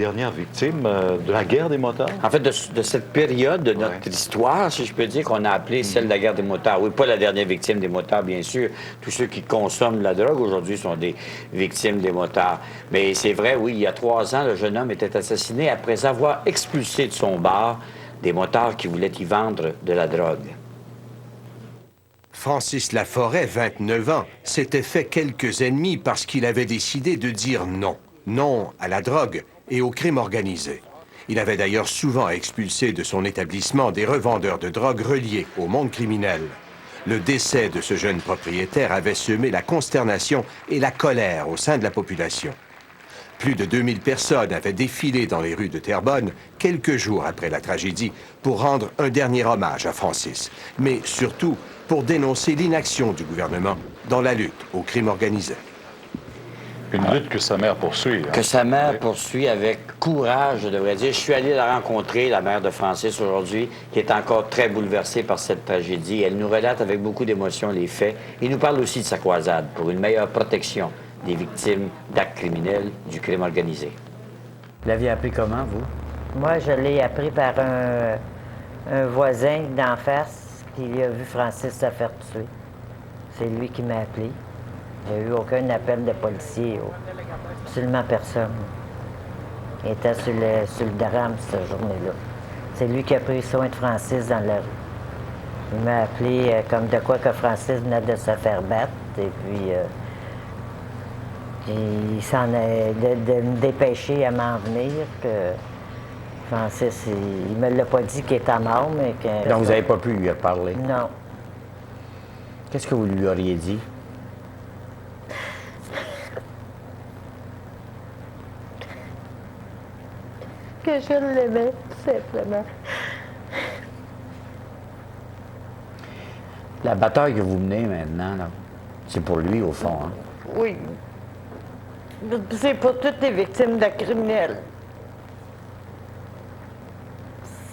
dernière victime de la guerre des motards? En fait, de cette période de notre histoire, si je peux dire, qu'on a appelée celle de la guerre des motards. Oui, pas la dernière victime des motards, bien sûr. Tous ceux qui consomment de la drogue aujourd'hui sont des victimes des motards. Mais c'est vrai, oui, il y a 3 ans, le jeune homme était assassiné après avoir expulsé de son bar des motards qui voulaient y vendre de la drogue. Francis Laforêt, 29 ans, s'était fait quelques ennemis parce qu'il avait décidé de dire non. Non à la drogue et au crime organisé. Il avait d'ailleurs souvent expulsé de son établissement des revendeurs de drogue reliés au monde criminel. Le décès de ce jeune propriétaire avait semé la consternation et la colère au sein de la population. Plus de 2000 personnes avaient défilé dans les rues de Terrebonne quelques jours après la tragédie pour rendre un dernier hommage à Francis, mais surtout pour dénoncer l'inaction du gouvernement dans la lutte au crime organisé. Une lutte que sa mère poursuit. Que sa mère poursuit avec courage, je devrais dire. Je suis allé la rencontrer, la mère de Francis, aujourd'hui, qui est encore très bouleversée par cette tragédie. Elle nous relate avec beaucoup d'émotion les faits et nous parle aussi de sa croisade pour une meilleure protection des victimes d'actes criminels, du crime organisé. Vous l'aviez appris comment, vous? Moi, je l'ai appris par un voisin d'en face qui a vu Francis se faire tuer. C'est lui qui m'a appelé. J'ai eu aucun appel de policier, absolument personne. Il était sur le drame cette journée-là. C'est lui qui a pris soin de Francis dans la rue. Il m'a appelé comme de quoi que Francis venait de se faire battre, et puis il s'en est de me dépêcher à m'en venir, que Francis, il me l'a pas dit qu'il était mort, mais que... Donc, vous n'avez pas pu lui parler? Non. Qu'est-ce que vous lui auriez dit? Que je l'aimais, tout simplement. La bataille que vous menez maintenant, là, c'est pour lui, au fond, hein? Oui. C'est pour toutes les victimes de criminels.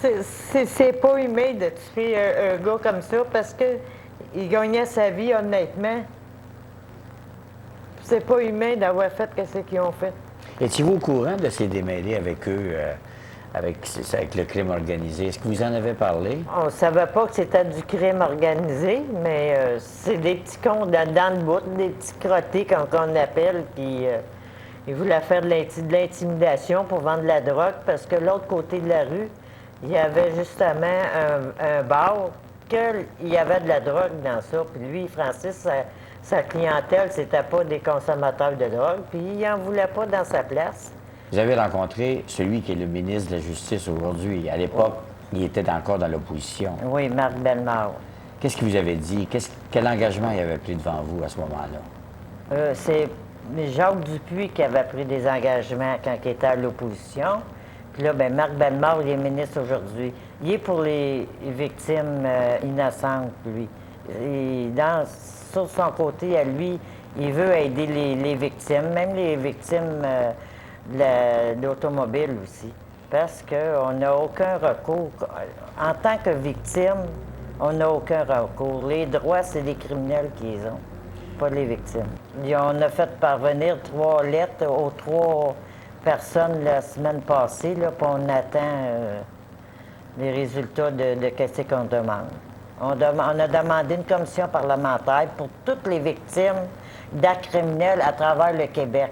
C'est pas humain de tuer un gars comme ça parce qu'il gagnait sa vie honnêtement. C'est pas humain d'avoir fait ce qu'ils ont fait. Étiez-vous au courant de ces démêlés avec eux, avec le crime organisé? Est-ce que vous en avez parlé? On ne savait pas que c'était du crime organisé, mais c'est des petits cons dans le bout, des petits crottés qu'on appelle, qui ils voulaient faire de l'intimidation pour vendre de la drogue, parce que l'autre côté de la rue, il y avait justement un bar, qu'il y avait de la drogue dans ça. Puis lui, Francis, sa clientèle, c'était pas des consommateurs de drogue, puis il n'en voulait pas dans sa place. Vous avez rencontré celui qui est le ministre de la Justice aujourd'hui. À l'époque, il était encore dans l'opposition. Oui, Marc Bellemare. Qu'est-ce qu'il vous avait dit? Quel engagement il avait pris devant vous à ce moment-là? C'est Jacques Dupuis qui avait pris des engagements quand il était à l'opposition. Puis là, bien, Marc Bellemare, il est ministre aujourd'hui. Il est pour les victimes innocentes, lui. Et sur son côté, à lui, il veut aider les victimes, même les victimes d'automobile aussi. Parce qu'on n'a aucun recours. En tant que victime, on n'a aucun recours. Les droits, c'est les criminels qui les ont, pas les victimes. Et on a fait parvenir 3 lettres aux 3 personnes la semaine passée, là, puis on attend les résultats de ce qu'on demande. On a demandé une commission parlementaire pour toutes les victimes d'actes criminels à travers le Québec.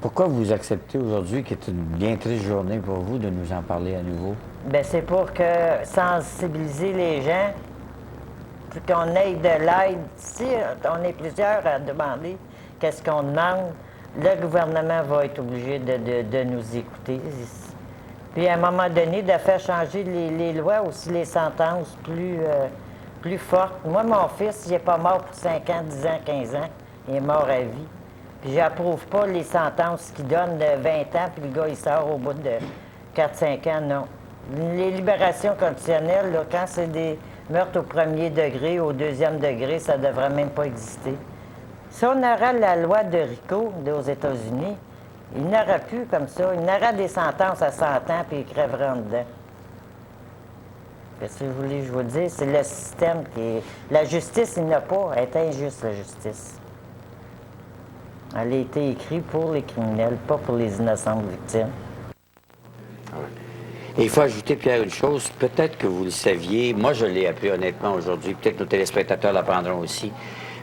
Pourquoi vous acceptez aujourd'hui, qui est une bien triste journée pour vous, de nous en parler à nouveau? Bien, c'est pour sensibiliser les gens, pour qu'on ait de l'aide. Si on est plusieurs à demander qu'est-ce qu'on demande, le gouvernement va être obligé de nous écouter. Puis, à un moment donné, de faire changer les lois, aussi les sentences plus fortes. Moi, mon fils, il n'est pas mort pour 5 ans, 10 ans, 15 ans. Il est mort à vie. Puis, j'approuve pas les sentences qui donnent de 20 ans, puis le gars, il sort au bout de 4-5 ans, non. Les libérations conditionnelles, là, quand c'est des meurtres au 1er degré, au 2e degré, ça ne devrait même pas exister. Si on aura la loi de RICO aux États-Unis, il n'aura plus comme ça. Il n'aura des sentences à 100 ans, puis ils crèveront dedans. Qu'est-ce que je vous dis? C'est le système qui est... La justice, il n'a pas. Elle est injuste, la justice. Elle a été écrite pour les criminels, pas pour les innocentes victimes. Et il faut ajouter, Pierre, une chose, peut-être que vous le saviez, moi je l'ai appris honnêtement aujourd'hui, peut-être nos téléspectateurs l'apprendront aussi,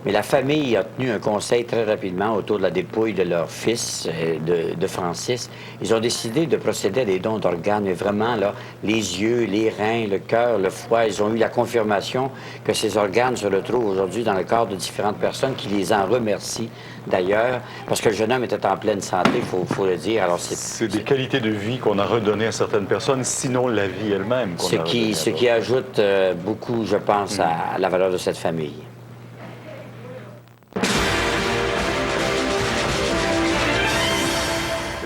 mais la famille a tenu un conseil très rapidement autour de la dépouille de leur fils, de Francis. Ils ont décidé de procéder à des dons d'organes, mais vraiment, là, les yeux, les reins, le cœur, le foie, ils ont eu la confirmation que ces organes se retrouvent aujourd'hui dans le corps de différentes personnes qui les en remercient, d'ailleurs, parce que le jeune homme était en pleine santé, il faut le dire. Alors, C'est des qualités de vie qu'on a redonnées à certaines personnes, sinon la vie elle-même qu'on a redonnée à ce qui ajoute beaucoup, je pense, à la valeur de cette famille.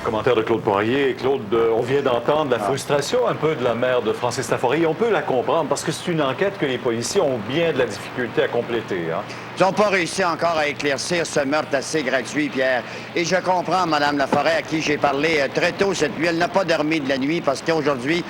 Commentaire de Claude Poirier. Claude, on vient d'entendre la frustration un peu de la mère de Francis Laforêt. Et on peut la comprendre parce que c'est une enquête que les policiers ont bien de la difficulté à compléter. Hein? Ils n'ont pas réussi encore à éclaircir ce meurtre assez gratuit, Pierre. Et je comprends Mme Laforêt, à qui j'ai parlé très tôt cette nuit. Elle n'a pas dormi de la nuit parce qu'aujourd'hui,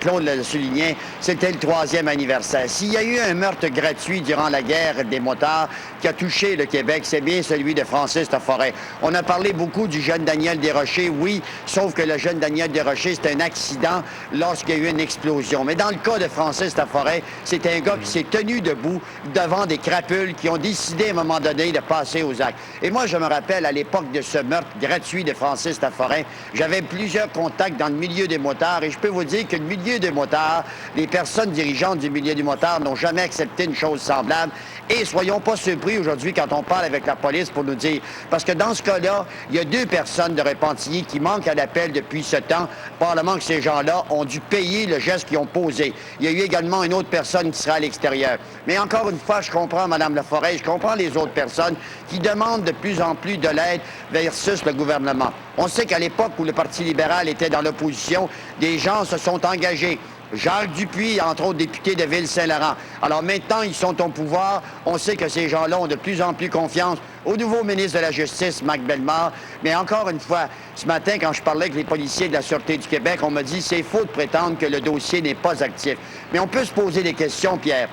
Claude l'a souligné, c'était le 3e anniversaire. S'il y a eu un meurtre gratuit durant la guerre des motards qui a touché le Québec, c'est bien celui de Francis Laforêt. On a parlé beaucoup du jeune Daniel Desrochers, oui, sauf que le jeune Daniel Desrochers, c'était un accident lorsqu'il y a eu une explosion. Mais dans le cas de Francis Laforêt, c'est un gars qui s'est tenu debout devant des crapules qui ont décidé à un moment donné de passer aux actes. Et moi, je me rappelle, à l'époque de ce meurtre gratuit de Francis Laforêt, j'avais plusieurs contacts dans le milieu des motards et je peux vous dire que le milieu des motards, les personnes dirigeantes du milieu du motard n'ont jamais accepté une chose semblable. Et soyons pas surpris aujourd'hui quand on parle avec la police pour nous dire, parce que dans ce cas-là, il y a 2 personnes de Repentigny qui manquent à l'appel depuis ce temps. Probablement que ces gens-là ont dû payer le geste qu'ils ont posé. Il y a eu également une autre personne qui sera à l'extérieur. Mais encore une fois, je comprends Mme Laforêt, je comprends les autres personnes qui demandent de plus en plus de l'aide versus le gouvernement. On sait qu'à l'époque où le Parti libéral était dans l'opposition, des gens se sont engagés. Jacques Dupuis, entre autres député de Ville-Saint-Laurent. Alors maintenant, ils sont au pouvoir. On sait que ces gens-là ont de plus en plus confiance au nouveau ministre de la Justice, Marc Bellemare. Mais encore une fois, ce matin, quand je parlais avec les policiers de la Sûreté du Québec, on m'a dit c'est faux de prétendre que le dossier n'est pas actif. Mais on peut se poser des questions, Pierre.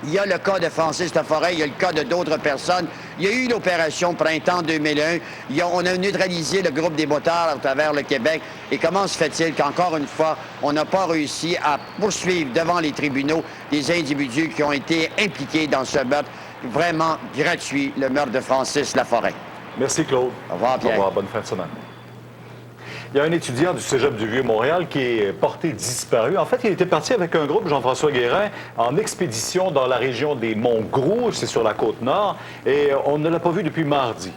Il y a le cas de Francis Laforêt, il y a le cas de d'autres personnes. Il y a eu l'opération Printemps 2001. On a neutralisé le groupe des motards à travers le Québec. Et comment se fait-il qu'encore une fois, on n'a pas réussi à poursuivre devant les tribunaux des individus qui ont été impliqués dans ce meurtre vraiment gratuit, le meurtre de Francis Laforêt? Merci, Claude. Au revoir, Pierre. Au revoir. Bonne fin de semaine. Il y a un étudiant du Cégep du Vieux-Montréal qui est porté disparu. En fait, il était parti avec un groupe, Jean-François Guérin, en expédition dans la région des Monts Gros, c'est sur la Côte-Nord, et on ne l'a pas vu depuis mardi.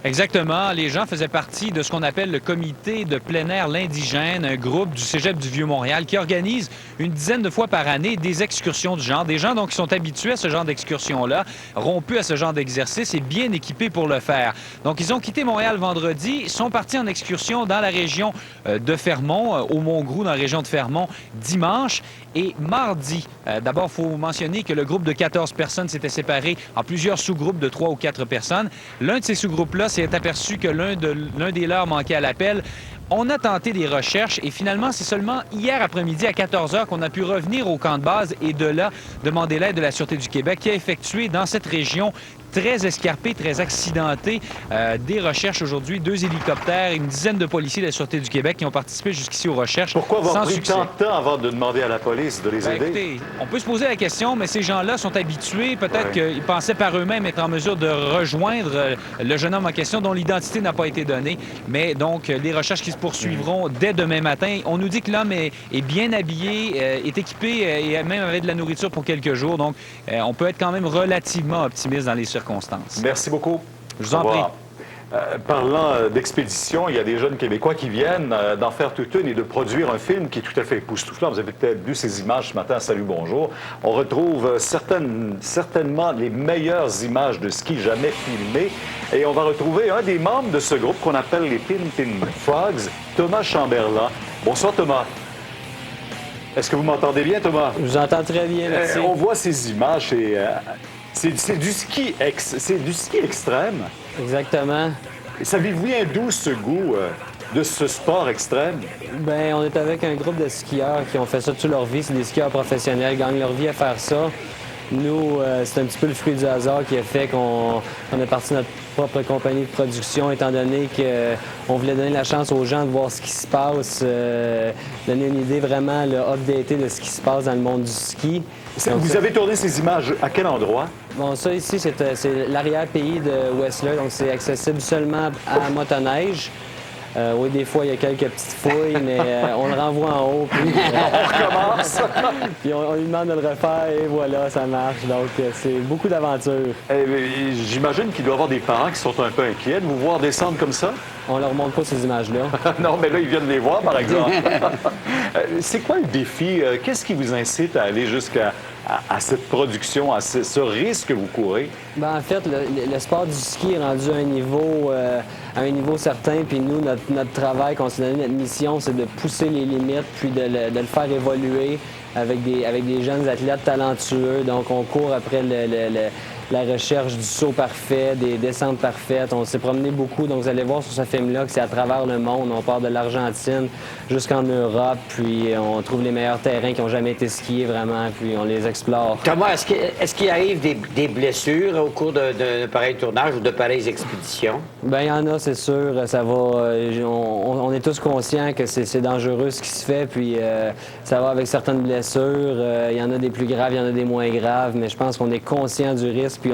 Exactement. Les gens faisaient partie de ce qu'on appelle le comité de plein air L'Indigène, un groupe du Cégep du Vieux-Montréal qui organise une dizaine de fois par année des excursions du genre. Des gens donc qui sont habitués à ce genre d'excursion-là, rompus à ce genre d'exercice et bien équipés pour le faire. Donc, ils ont quitté Montréal vendredi, sont partis en excursion dans la région de Fermont, au Mont-Grou, dans la région de Fermont, dimanche. Et mardi, d'abord, il faut mentionner que le groupe de 14 personnes s'était séparé en plusieurs sous-groupes de 3 ou 4 personnes. L'un de ces sous-groupes-là s'est aperçu que l'un des leurs manquait à l'appel. On a tenté des recherches et finalement, c'est seulement hier après-midi à 14 h qu'on a pu revenir au camp de base et de là demander l'aide de la Sûreté du Québec qui a effectué dans cette région très escarpée, très accidentée, des recherches aujourd'hui. 2 hélicoptères, une dizaine de policiers de la Sûreté du Québec qui ont participé jusqu'ici aux recherches. Pourquoi avoir sans pris succès. tant de temps avant de demander à la police de les aider? Écoutez, on peut se poser la question, mais ces gens-là sont habitués. Peut-être qu'ils pensaient par eux-mêmes être en mesure de rejoindre le jeune homme en question dont l'identité n'a pas été donnée. Mais donc, les recherches qui se poursuivront dès demain matin. On nous dit que l'homme est bien habillé, est équipé et même avec de la nourriture pour quelques jours. Donc, on peut être quand même relativement optimiste dans les circonstances. Merci beaucoup. Je vous en prie. Parlant d'expédition, il y a des jeunes Québécois qui viennent d'en faire toute une et de produire un film qui est tout à fait époustouflant. Vous avez peut-être vu ces images ce matin à Salut Bonjour. On retrouve certainement les meilleures images de ski jamais filmées. Et on va retrouver un des membres de ce groupe qu'on appelle les Pin Frogs, Thomas Chamberlain. Bonsoir Thomas. Est-ce que vous m'entendez bien, Thomas? Je vous entends très bien, merci. On voit ces images et c'est du ski extrême. Exactement. Et ça vous vient d'où ce goût de ce sport extrême? Bien, on est avec un groupe de skieurs qui ont fait ça toute leur vie. C'est des skieurs professionnels, gagnent leur vie à faire ça. Nous, c'est un petit peu le fruit du hasard qui a fait qu'on a parti notre propre compagnie de production, étant donné qu'on voulait donner la chance aux gens de voir ce qui se passe, donner une idée vraiment updatée de ce qui se passe dans le monde du ski. Donc, Vous avez tourné ces images à quel endroit? Bon, ça ici, c'est l'arrière-pays de Whistler, donc c'est accessible seulement à motoneige. Oui, des fois, il y a quelques petites fouilles, mais on le renvoie en haut, puis On recommence. puis on lui demande de le refaire, et voilà, ça marche. Donc, c'est beaucoup d'aventures. J'imagine qu'il doit y avoir des parents qui sont un peu inquiets de vous voir descendre comme ça. On leur montre pas ces images-là. Non, mais là, ils viennent les voir, par exemple. C'est quoi le défi? Qu'est-ce qui vous incite à aller jusqu'à cette production, à ce risque que vous courez? Ben, en fait, le sport du ski est rendu à un niveau certain, puis nous, notre travail, qu'on s'est donné, notre mission, c'est de pousser les limites, puis de le faire évoluer avec des jeunes athlètes talentueux. Donc, on court après la recherche du saut parfait, des descentes parfaites. On s'est promené beaucoup, donc vous allez voir sur ce film-là que c'est à travers le monde. On part de l'Argentine jusqu'en Europe, puis on trouve les meilleurs terrains qui n'ont jamais été skiés vraiment, puis on les explore. Thomas, est-ce qu'il arrive des blessures au cours de pareil tournage ou de pareilles expéditions? Bien, il y en a, c'est sûr. Ça va. On est tous conscients que c'est dangereux ce qui se fait, puis ça va avec certaines blessures. Il y en a des plus graves, il y en a des moins graves, mais je pense qu'on est conscient du risque, puis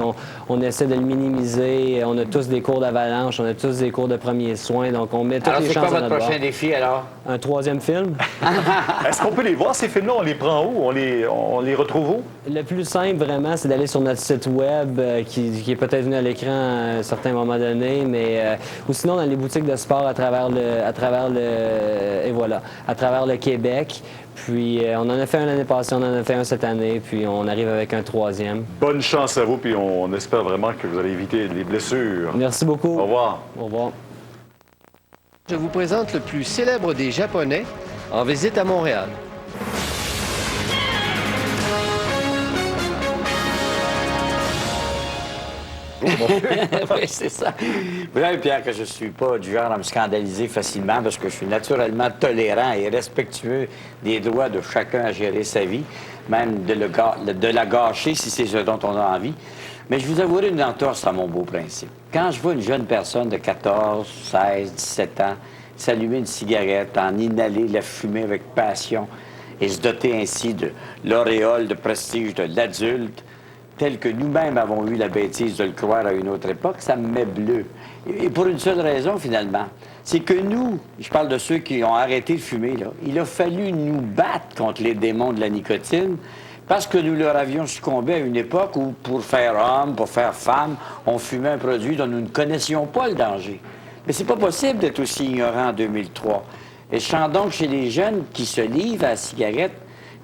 on essaie de le minimiser. On a tous des cours d'avalanche, on a tous des cours de premiers soins, donc on met toutes Alors, les c'est chances quoi à votre notre prochain bord. défi, alors? Un 3e film. Est-ce qu'on peut les voir, ces films-là? On les prend où? On les retrouve où? Le plus simple, vraiment, c'est d'aller sur notre site web qui est peut-être venu à l'écran à un certain moment donné, mais ou sinon dans les boutiques de sport à travers le Québec. Puis on en a fait un l'année passée, on en a fait un cette année, puis on arrive avec un 3e. Bonne chance à vous, puis on espère vraiment que vous allez éviter les blessures. Merci beaucoup. Au revoir. Au revoir. Je vous présente le plus célèbre des Japonais en visite à Montréal. Oui, c'est ça. Vous savez, Pierre, que je ne suis pas du genre à me scandaliser facilement parce que je suis naturellement tolérant et respectueux des droits de chacun à gérer sa vie, même de la gâcher si c'est ce dont on a envie. Mais je vous avouerai une entorse à mon beau principe. Quand je vois une jeune personne de 14, 16, 17 ans s'allumer une cigarette, en inhaler la fumée avec passion et se doter ainsi de l'auréole de prestige de l'adulte, tel que nous-mêmes avons eu la bêtise de le croire à une autre époque, ça me met bleu. Et pour une seule raison, finalement, c'est que nous, je parle de ceux qui ont arrêté de fumer, là, il a fallu nous battre contre les démons de la nicotine parce que nous leur avions succombé à une époque où, pour faire homme, pour faire femme, on fumait un produit dont nous ne connaissions pas le danger. Mais c'est pas possible d'être aussi ignorant en 2003. Et je sens donc chez les jeunes qui se livrent à la cigarette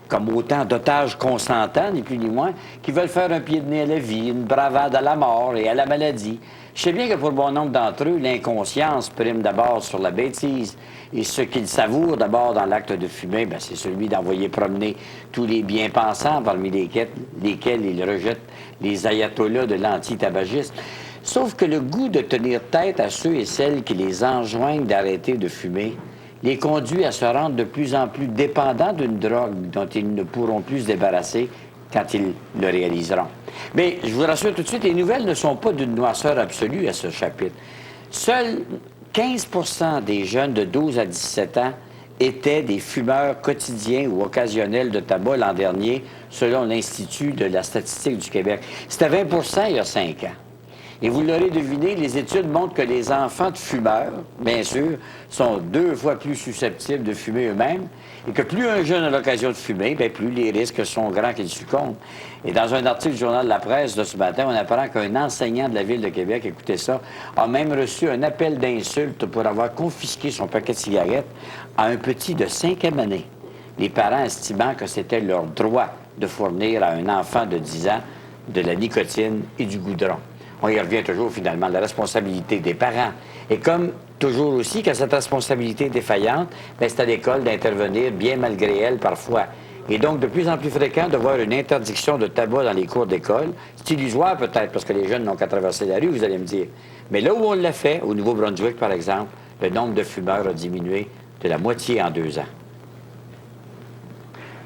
comme autant d'otages consentants, ni plus ni moins, qui veulent faire un pied de nez à la vie, une bravade à la mort et à la maladie. Je sais bien que pour bon nombre d'entre eux, l'inconscience prime d'abord sur la bêtise. Et ce qu'ils savourent d'abord dans l'acte de fumer, bien, c'est celui d'envoyer promener tous les bien-pensants, parmi lesquels ils rejettent les ayatollahs de l'anti-tabagisme. Sauf que le goût de tenir tête à ceux et celles qui les enjoignent d'arrêter de fumer les conduit à se rendre de plus en plus dépendants d'une drogue dont ils ne pourront plus se débarrasser quand ils le réaliseront. Mais je vous rassure tout de suite, les nouvelles ne sont pas d'une noirceur absolue à ce chapitre. Seuls 15 des jeunes de 12 à 17 ans étaient des fumeurs quotidiens ou occasionnels de tabac l'an dernier, selon l'Institut de la statistique du Québec. C'était 20 il y a 5 ans. Et vous l'aurez deviné, les études montrent que les enfants de fumeurs, bien sûr, sont 2 fois plus susceptibles de fumer eux-mêmes et que plus un jeune a l'occasion de fumer, bien, plus les risques sont grands qu'il succombe. Et dans un article du Journal de la Presse de ce matin, on apprend qu'un enseignant de la Ville de Québec, écoutez ça, a même reçu un appel d'insulte pour avoir confisqué son paquet de cigarettes à un petit de 5e année. Les parents estimant que c'était leur droit de fournir à un enfant de 10 ans de la nicotine et du goudron. On y revient toujours, finalement, la responsabilité des parents. Et comme toujours aussi, quand cette responsabilité est défaillante, bien, c'est à l'école d'intervenir, bien malgré elle, parfois. Et donc, de plus en plus fréquent de voir une interdiction de tabac dans les cours d'école. C'est illusoire, peut-être, parce que les jeunes n'ont qu'à traverser la rue, vous allez me dire. Mais là où on l'a fait, au Nouveau-Brunswick, par exemple, le nombre de fumeurs a diminué de la moitié en 2 ans.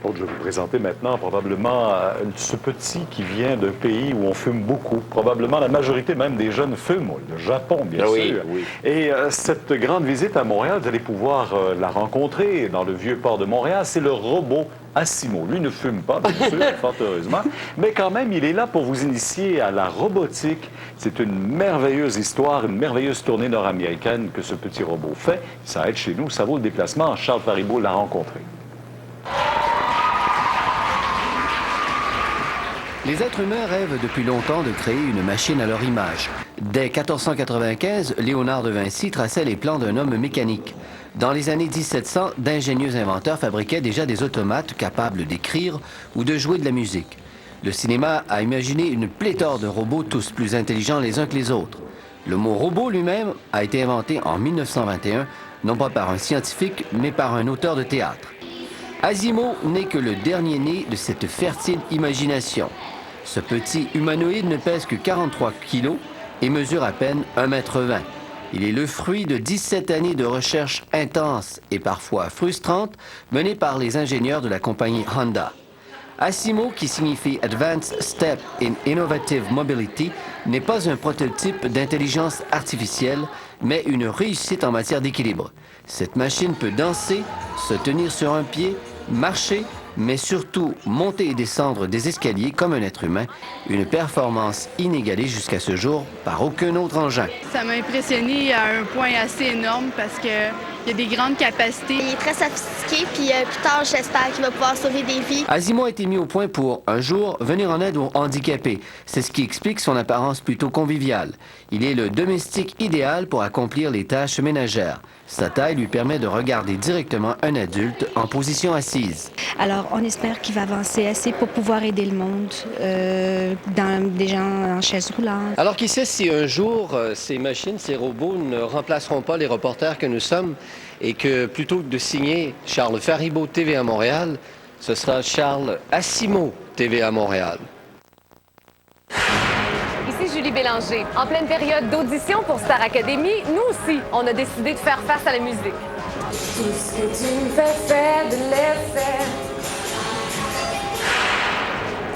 Donc, je vais vous présenter maintenant probablement ce petit qui vient d'un pays où on fume beaucoup. Probablement la majorité même des jeunes fument, le Japon, bien sûr. Oui. Et cette grande visite à Montréal, vous allez pouvoir la rencontrer dans le vieux port de Montréal. C'est le robot Asimo. Lui ne fume pas, bien sûr, fort heureusement. Mais quand même, il est là pour vous initier à la robotique. C'est une merveilleuse histoire, une merveilleuse tournée nord-américaine que ce petit robot fait. Ça aide chez nous, ça vaut le déplacement. Charles Paribault l'a rencontré. Les êtres humains rêvent depuis longtemps de créer une machine à leur image. Dès 1495, Léonard de Vinci traçait les plans d'un homme mécanique. Dans les années 1700, d'ingénieux inventeurs fabriquaient déjà des automates capables d'écrire ou de jouer de la musique. Le cinéma a imaginé une pléthore de robots tous plus intelligents les uns que les autres. Le mot robot lui-même a été inventé en 1921, non pas par un scientifique, mais par un auteur de théâtre. Asimo n'est que le dernier né de cette fertile imagination. Ce petit humanoïde ne pèse que 43 kilos et mesure à peine 1,20 m. Il est le fruit de 17 années de recherche intense et parfois frustrante menées par les ingénieurs de la compagnie Honda. Asimo, qui signifie Advanced Step in Innovative Mobility, n'est pas un prototype d'intelligence artificielle, mais une réussite en matière d'équilibre. Cette machine peut danser, se tenir sur un pied, marcher, mais surtout monter et descendre des escaliers comme un être humain, une performance inégalée jusqu'à ce jour par aucun autre engin. Ça m'a impressionné à un point assez énorme parce qu'il y a des grandes capacités. Il est très sophistiqué, puis plus tard, j'espère qu'il va pouvoir sauver des vies. Asimo a été mis au point pour, un jour, venir en aide aux handicapés. C'est ce qui explique son apparence plutôt conviviale. Il est le domestique idéal pour accomplir les tâches ménagères. Sa taille lui permet de regarder directement un adulte en position assise. Alors, on espère qu'il va avancer assez pour pouvoir aider le monde, des gens en chaise roulante. Alors qui sait si un jour, ces machines, ces robots ne remplaceront pas les reporters que nous sommes et que plutôt que de signer Charles Paribault TVA Montréal, ce sera Charles Asimo TVA Montréal. Ici Julie Bélanger. En pleine période d'audition pour Star Academy, nous aussi, on a décidé de faire face à la musique. Tout ce que tu me fais faire, de le faire.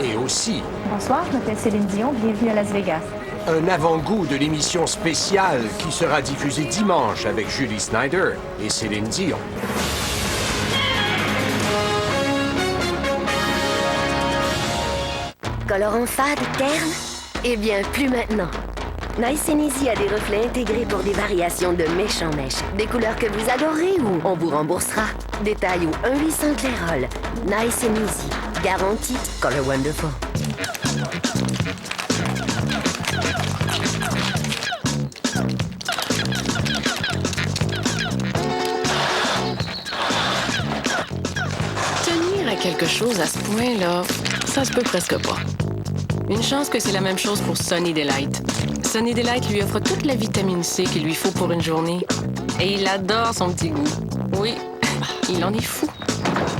Et aussi, Bonsoir, je m'appelle Céline Dion, bienvenue à Las Vegas. un avant-goût de l'émission spéciale qui sera diffusée dimanche avec Julie Snyder et Céline Dion. Colorant fade, terne? Eh bien, plus maintenant. Nice Easy a des reflets intégrés pour des variations de mèche en mèche. Des couleurs que vous adorez ou on vous remboursera. Détail au 1-800 Clairol. Nice Easy. Garantie Color Wonderful. Tenir à quelque chose à ce point-là, ça se peut presque pas. Une chance que c'est la même chose pour Sunny Delight. Sunny Delight lui offre toute la vitamine C qu'il lui faut pour une journée. Et il adore son petit goût. Oui, il en est fou.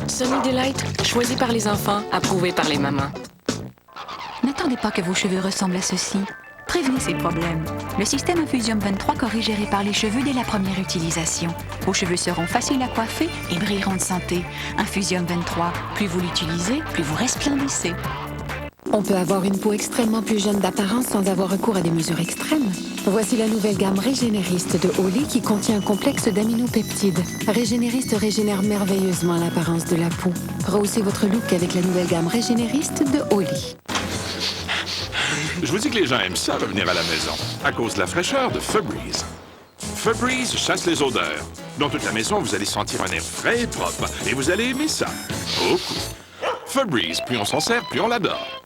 Sunny Delight, choisi par les enfants, approuvé par les mamans. N'attendez pas que vos cheveux ressemblent à ceci. Prévenez ces problèmes. Le système Infusium 23 corrige et répare les cheveux dès la première utilisation. Vos cheveux seront faciles à coiffer et brilleront de santé. Infusium 23, plus vous l'utilisez, plus vous resplendissez. On peut avoir une peau extrêmement plus jeune d'apparence sans avoir recours à des mesures extrêmes. Voici la nouvelle gamme Régénériste de Olay qui contient un complexe d'aminopeptides. Régénériste régénère merveilleusement l'apparence de la peau. Rehaussez votre look avec la nouvelle gamme Régénériste de Olay. Je vous dis que les gens aiment ça, revenir à la maison, à cause de la fraîcheur de Febreze. Febreze chasse les odeurs. Dans toute la maison, vous allez sentir un air frais et propre, et vous allez aimer ça. Beaucoup. Febreze, plus on s'en sert, plus on l'adore.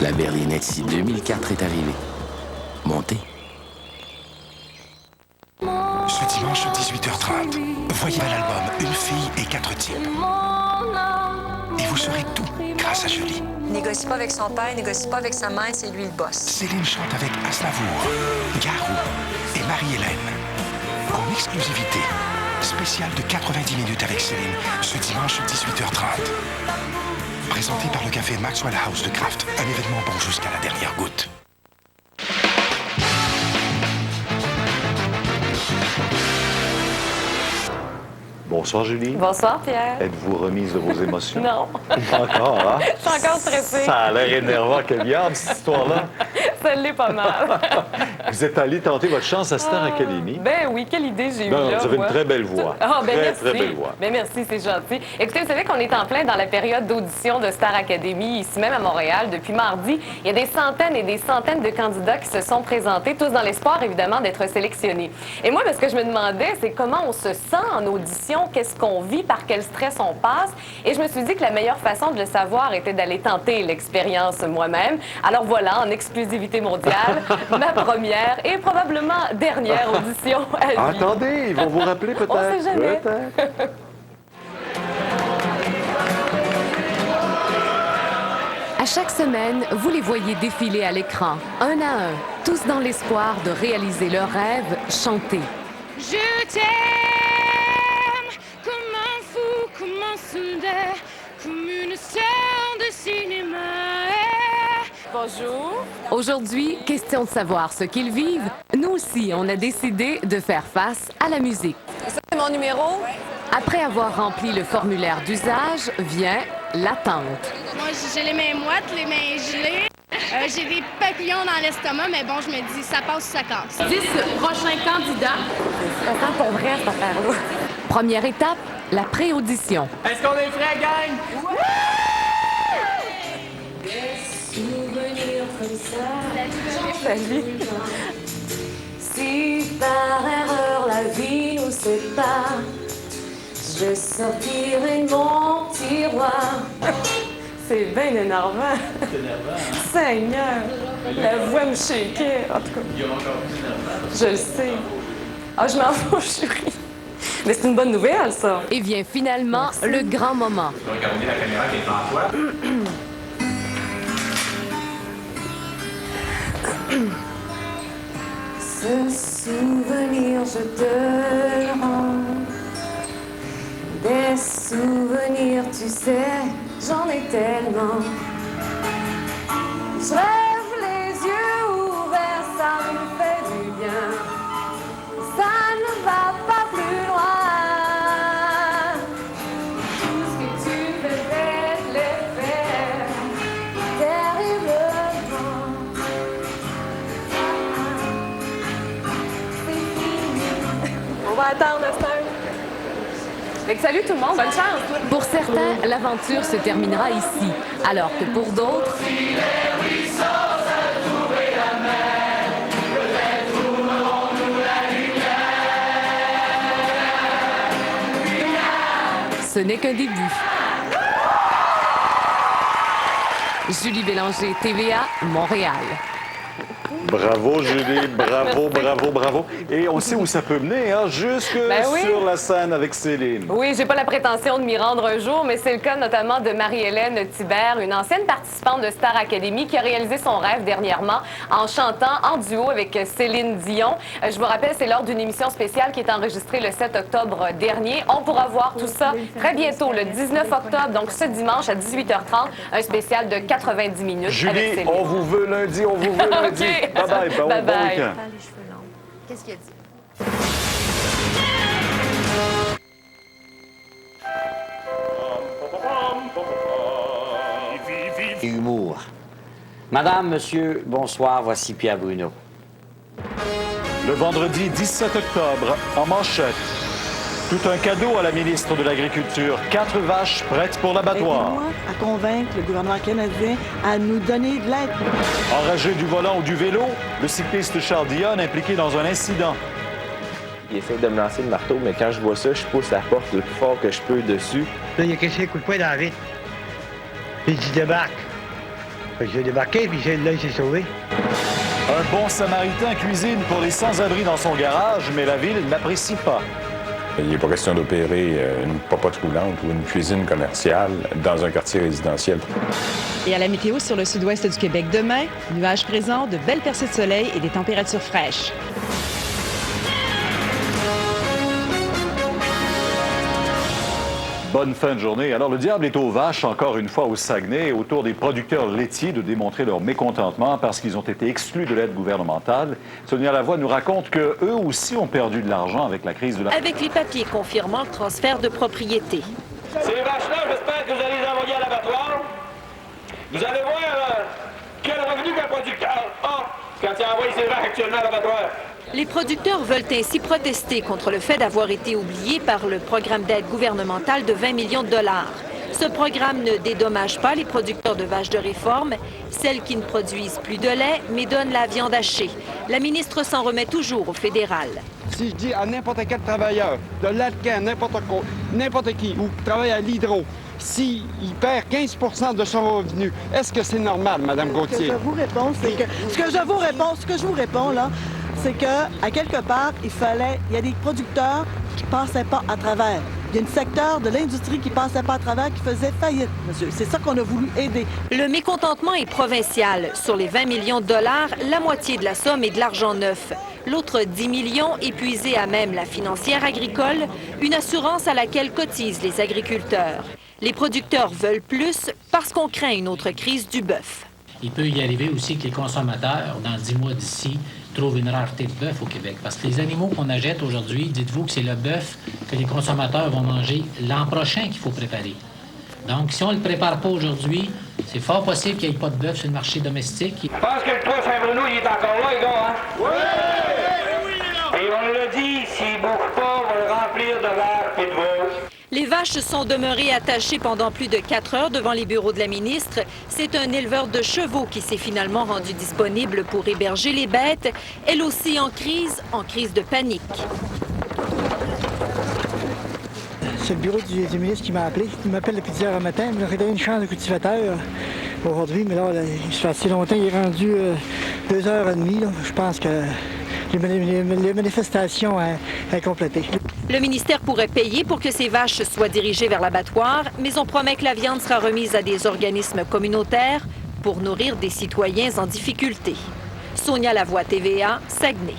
La berlinette 2004 est arrivée. Montez. Ce dimanche, 18h30, voyez à l'album Une fille et 4 types. Et vous saurez tout grâce grâce à Julie. Négocie pas avec son père, négocie pas avec sa mère, c'est lui le boss. Céline chante avec Aznavour, Garou et Marie-Hélène. En exclusivité, spécial de 90 minutes avec Céline, ce dimanche 18h30. Présenté par le café Maxwell House de Kraft. Un événement bon jusqu'à la dernière goutte. Bonsoir, Julie. Bonsoir, Pierre. Êtes-vous remise de vos émotions? Non. Pas encore, hein? Je suis encore stressée. Ça a l'air énervant, Kéliane, cette histoire-là. Ça l'est pas mal. Vous êtes allé tenter votre chance à Star Academy. Ben oui, quelle idée j'ai eue Non, là. vous avez moi. une très belle voix. Ah, ben merci. Très belle voix. Ben merci, c'est gentil. Écoutez, vous savez qu'on est en plein dans la période d'audition de Star Academy, ici même à Montréal. Depuis mardi, il y a des centaines et des centaines de candidats qui se sont présentés, tous dans l'espoir, évidemment, d'être sélectionnés. Et moi, ce que je me demandais, c'est comment on se sent en audition, qu'est-ce qu'on vit, par quel stress on passe. Et je me suis dit que la meilleure façon de le savoir était d'aller tenter l'expérience moi-même. Alors voilà, en exclusivité mondiale, ma première et probablement dernière audition à vie. Attendez, ils vont vous rappeler peut-être. On sait jamais. Peut-être. À chaque semaine, vous les voyez défiler à l'écran, un à un, tous dans l'espoir de réaliser leur rêve, chanter. Je t'aime comme un fou, comme un soldat, comme une star de cinéma. Bonjour. Aujourd'hui, question de savoir ce qu'ils vivent. Nous aussi, on a décidé de faire face à la musique. Ça, c'est mon numéro. Après avoir rempli le formulaire d'usage, vient l'attente. Moi, j'ai les mains moites, les mains gelées. J'ai des papillons dans l'estomac, mais bon, je me dis, ça passe ou ça casse. 10 prochains candidats. Ça sent pour vrai, cette affaire-là. Première étape, la pré-audition. Est-ce qu'on est prêts, gang? Souvenirs comme ça. Salut. Si par erreur la vie nous sépare, je sortirai de mon tiroir. C'est bien énervant. C'est énervant. Seigneur, la voix me shakeait, en tout cas. Il y a encore plus énervant. Je le sais. Ah, je m'en fous, chérie. Mais c'est une bonne nouvelle, ça. Et vient finalement le grand moment. Tu vas regarder la caméra qui est en toi. Ce souvenir, je te le rends. Des souvenirs, tu sais, j'en ai tellement. Je rêve les yeux ouverts, ça me fait du bien. Ça ne va pas plus loin. Tout ce que tu faisais, je l'ai fait terriblement. On va attendre, Esther. Fait que salut tout le monde, bonne chance. Pour certains, l'aventure se terminera ici, alors que pour d'autres... Ce n'est qu'un début. Julie Bélanger, TVA, Montréal. Bravo, Julie. Bravo, bravo, bravo. Et on sait où ça peut mener, hein? Jusque Oui. sur la scène avec Céline. Oui, j'ai pas la prétention de m'y rendre un jour, mais c'est le cas notamment de Marie-Hélène Thibert, une ancienne participante de Star Academy qui a réalisé son rêve dernièrement en chantant en duo avec Céline Dion. Je vous rappelle, c'est lors d'une émission spéciale qui est enregistrée le 7 octobre dernier. On pourra voir tout ça très bientôt, le 19 octobre, donc ce dimanche à 18h30, un spécial de 90 minutes avec Julie, Céline. on vous veut lundi, on vous veut lundi. OK. Bye-bye, bon Bye-bye. week-end. Qu'est-ce qu'il a dit? Et humour. Madame, monsieur, bonsoir, voici Pierre Bruno. Le vendredi 17 octobre, en manchette, tout un cadeau à la ministre de l'Agriculture. 4 vaches prêtes pour l'abattoir. Aidez-moi à convaincre le gouvernement canadien à nous donner de l'aide. Enragé du volant ou du vélo, le cycliste Charles Dionne impliqué dans un incident. Il essaie de me lancer le marteau, mais quand je vois ça, je pousse la porte le plus fort que je peux dessus. Là, il y a quelqu'un qui coup de poing dans la vitre. Puis il débarque. Fait que j'ai débarqué, puis là, il s'est sauvé. Un bon samaritain cuisine pour les sans-abri dans son garage, mais la ville n'apprécie pas. Il n'est pas question d'opérer une popote roulante ou une cuisine commerciale dans un quartier résidentiel. Et à la météo sur le sud-ouest du Québec demain, nuages présents, de belles percées de soleil et des températures fraîches. Bonne fin de journée. Alors, le diable est aux vaches, encore une fois, au Saguenay, autour des producteurs laitiers de démontrer leur mécontentement parce qu'ils ont été exclus de l'aide gouvernementale. Sonia Lavoie nous raconte qu'eux aussi ont perdu de l'argent avec la crise de la... Avec les papiers confirmant le transfert de propriété. Ces vaches-là, j'espère que vous allez les envoyer à l'abattoir. Vous allez voir quel revenu qu'un producteur a quand il envoie ses vaches actuellement à l'abattoir. Les producteurs veulent ainsi protester contre le fait d'avoir été oubliés par le programme d'aide gouvernementale de 20 millions de dollars. Ce programme ne dédommage pas les producteurs de vaches de réforme, celles qui ne produisent plus de lait, mais donnent la viande hachée. La ministre s'en remet toujours au fédéral. Si je dis à n'importe quel travailleur, de l'Alcan, n'importe qui, ou qui travaille à l'hydro, s'il perd 15 de son revenu, est-ce que c'est normal, Mme Gauthier? Ce que je vous réponds, c'est que... Ce que je vous réponds, là, c'est qu'à quelque part, il y a des producteurs qui ne passaient pas à travers. Il y a un secteur de l'industrie qui ne passait pas à travers, qui faisait faillite, monsieur. C'est ça qu'on a voulu aider. Le mécontentement est provincial. Sur les 20 millions de dollars, la moitié de la somme est de l'argent neuf. L'autre 10 millions épuisés à même la financière agricole, une assurance à laquelle cotisent les agriculteurs. Les producteurs veulent plus parce qu'on craint une autre crise du bœuf. Il peut y arriver aussi que les consommateurs, dans 10 mois d'ici, trouvent une rareté de bœuf au Québec. Parce que les animaux qu'on achète aujourd'hui, dites-vous que c'est le bœuf que les consommateurs vont manger l'an prochain qu'il faut préparer. Donc, si on ne le prépare pas aujourd'hui, c'est fort possible qu'il n'y ait pas de bœuf sur le marché domestique. Je pense que le 3 Saint-Bruno, il est encore là, les gars, hein? Oui! Et on l'a dit, s'il ne bouge pas, on va le remplir de vaches et de veaux. Les vaches sont demeurées attachées pendant plus de 4 heures devant les bureaux de la ministre. C'est un éleveur de chevaux qui s'est finalement rendu disponible pour héberger les bêtes, elle aussi en crise de panique. C'est le bureau du ministre qui m'a appelé. Il m'appelle depuis 10 heures le matin. Il m'a donné une chance de cultivateur aujourd'hui, mais là, il se fait assez longtemps. Il est rendu 2h30. Là. Je pense que les manifestations sont complétées. Le ministère pourrait payer pour que ces vaches soient dirigées vers l'abattoir, mais on promet que la viande sera remise à des organismes communautaires pour nourrir des citoyens en difficulté. Sonia Lavoie, TVA, Saguenay.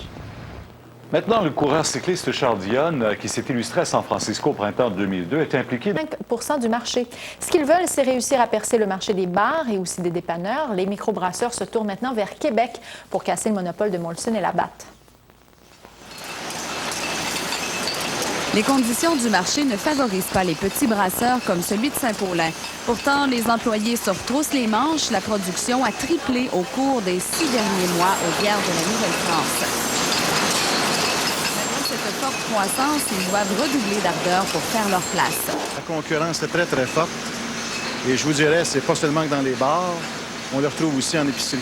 Maintenant, le coureur cycliste Charles Dionne, qui s'est illustré à San Francisco au printemps 2002, est impliqué... 5 du marché. Ce qu'ils veulent, c'est réussir à percer le marché des bars et aussi des dépanneurs. Les microbrasseurs se tournent maintenant vers Québec pour casser le monopole de Molson et Labatt. Les conditions du marché ne favorisent pas les petits brasseurs comme celui de Saint-Paulin. Pourtant, les employés se retroussent les manches. La production a triplé au cours des 6 derniers mois aux bières de la Nouvelle-France. Malgré cette forte croissance, ils doivent redoubler d'ardeur pour faire leur place. La concurrence est très, très forte. Et je vous dirais, c'est pas seulement que dans les bars, on le retrouve aussi en épicerie.